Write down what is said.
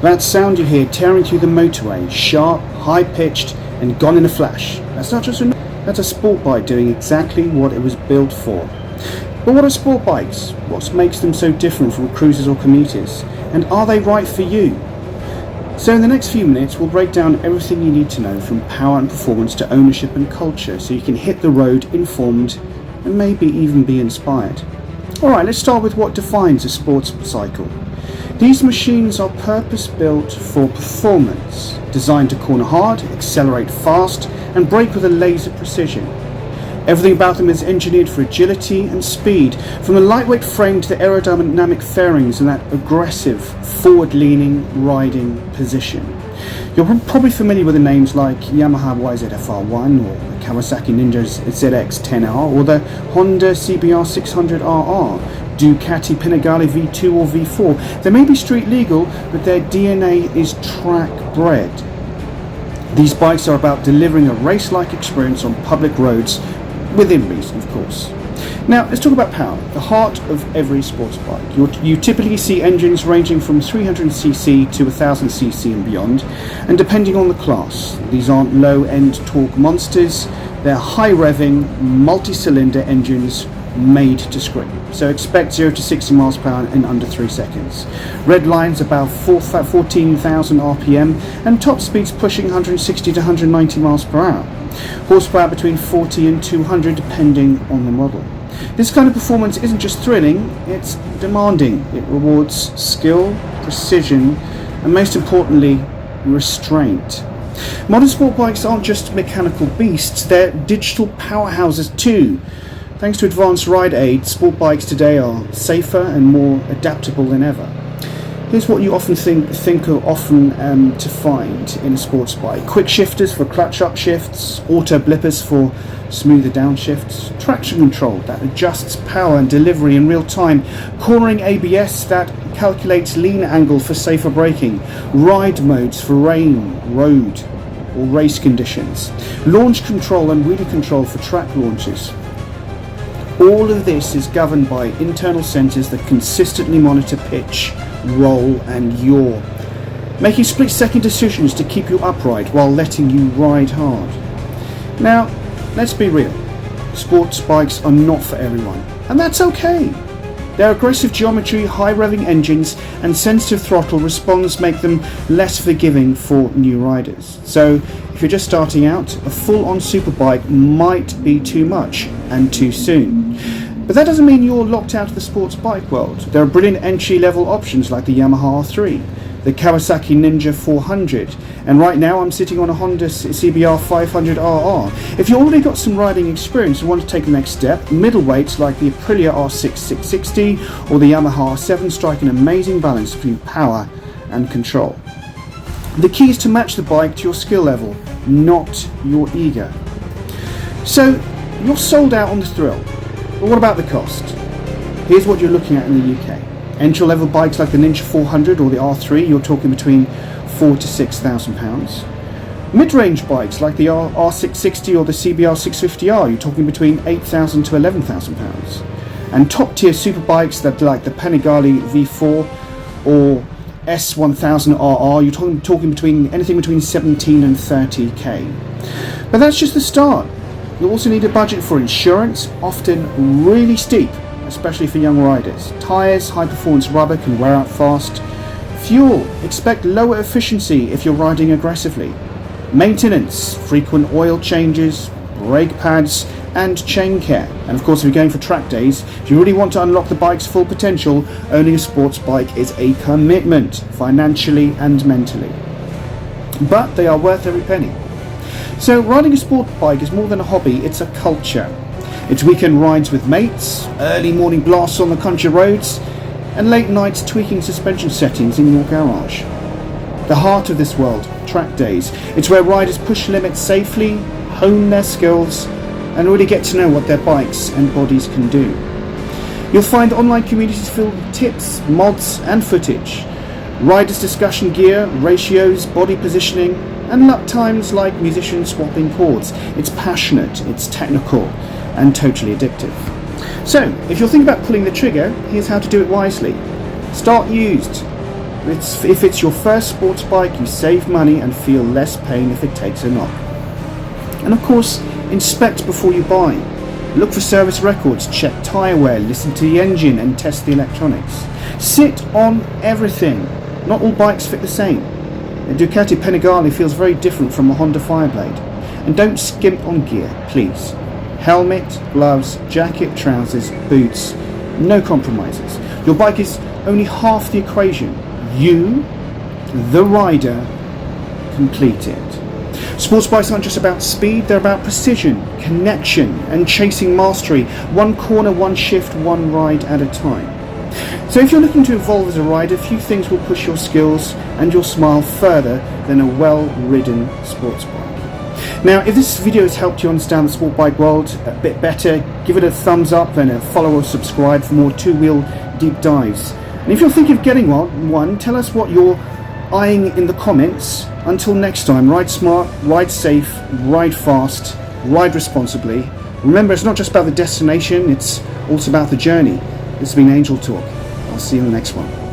That sound you hear tearing through the motorway, sharp, high-pitched, and gone in a flash. That's a sport bike doing exactly what it was built for. But what are sport bikes? What makes them so different from cruisers or commuters? And are they right for you? So in the next few minutes, we'll break down everything you need to know, from power and performance to ownership and culture, so you can hit the road informed and maybe even be inspired. Alright, let's start with what defines a sports cycle. These machines are purpose-built for performance, designed to corner hard, accelerate fast, and brake with a laser precision. Everything about them is engineered for agility and speed, from the lightweight frame to the aerodynamic fairings and that aggressive, forward-leaning riding position. You're probably familiar with the names like Yamaha YZF-R1 or the Kawasaki Ninja ZX-10R or the Honda CBR 600RR, Ducati Panigale V2 or V4. They may be street legal, but their DNA is track bred. These bikes are about delivering a race-like experience on public roads, within reason, of course. Now, let's talk about power, the heart of every sports bike. You typically see engines ranging from 300cc to 1000cc and beyond, and depending on the class. These aren't low-end torque monsters, they're high-revving, multi-cylinder engines made to scream. So expect 0 to 60 miles per hour in under 3 seconds. Red lines about 14,000 RPM and top speeds pushing 160 to 190 miles per hour. Horsepower between 40 and 200 depending on the model. This kind of performance isn't just thrilling, it's demanding. It rewards skill, precision, and most importantly, restraint. Modern sport bikes aren't just mechanical beasts, they're digital powerhouses too. Thanks to advanced ride aids, sport bikes today are safer and more adaptable than ever. Here's what you often think are often to find in a sports bike. Quick shifters for clutch upshifts, auto blippers for smoother downshifts, traction control that adjusts power and delivery in real time, cornering ABS that calculates lean angle for safer braking, ride modes for rain, road or race conditions, launch control and wheelie control for track launches. All of this is governed by internal sensors that consistently monitor pitch, roll and yaw, making split-second decisions to keep you upright while letting you ride hard. Now, let's be real, sports bikes are not for everyone, and that's okay. Their aggressive geometry, high-revving engines and sensitive throttle response make them less forgiving for new riders. So, if you're just starting out, a full-on superbike might be too much and too soon. But that doesn't mean you're locked out of the sports bike world. There are brilliant entry-level options like the Yamaha R3, the Kawasaki Ninja 400, and right now I'm sitting on a Honda CBR 500RR. If you've already got some riding experience and want to take the next step, middleweights like the Aprilia R6 660 or the Yamaha R7 strike an amazing balance between power and control. The key is to match the bike to your skill level, not your ego. So, you're sold out on the thrill, but what about the cost? Here's what you're looking at in the UK. Entry-level bikes like the Ninja 400 or the R3, you're talking between £4,000 to £6,000. Mid-range bikes like the R660 or the CBR 650R, you're talking between £8,000 to £11,000. And top-tier super bikes that like the Panigale V4 or S1000RR, you're talking between anything between 17 and 30k. But that's just the start. You also need a budget for insurance, often really steep, especially for young riders. Tyres, high-performance rubber can wear out fast. Fuel, expect lower efficiency if you're riding aggressively. Maintenance, frequent oil changes, brake pads, and chain care. And of course, if you're going for track days, if you really want to unlock the bike's full potential, owning a sports bike is a commitment, financially and mentally. But they are worth every penny. So riding a sport bike is more than a hobby, it's a culture. It's weekend rides with mates, early morning blasts on the country roads, and late nights tweaking suspension settings in your garage. The heart of this world, track days. It's where riders push limits safely, hone their skills, and really get to know what their bikes and bodies can do. You'll find online communities filled with tips, mods, and footage. Riders' discussion gear, ratios, body positioning, and luck times like musicians swapping chords. It's passionate, it's technical, and totally addictive. So, if you're thinking about pulling the trigger, here's how to do it wisely. Start used. If it's your first sports bike, you save money and feel less pain if it takes a knock. And of course, inspect before you buy. Look for service records, check tyre wear, listen to the engine and test the electronics. Sit on everything. Not all bikes fit the same. A Ducati Panigale feels very different from a Honda Fireblade. And don't skimp on gear, please. Helmet, gloves, jacket, trousers, boots, no compromises. Your bike is only half the equation. You, the rider, complete it. Sports bikes aren't just about speed, they're about precision, connection and chasing mastery. One corner, one shift, one ride at a time. So if you're looking to evolve as a rider, few things will push your skills and your smile further than a well-ridden sports bike. Now, if this video has helped you understand the sport bike world a bit better, give it a thumbs up and a follow or subscribe for more two-wheel deep dives. And if you're thinking of getting one, tell us what you're eyeing in the comments. Until next time, ride smart, ride safe, ride fast, ride responsibly. Remember, it's not just about the destination, it's also about the journey. This has been Angel Talk. I'll see you in the next one.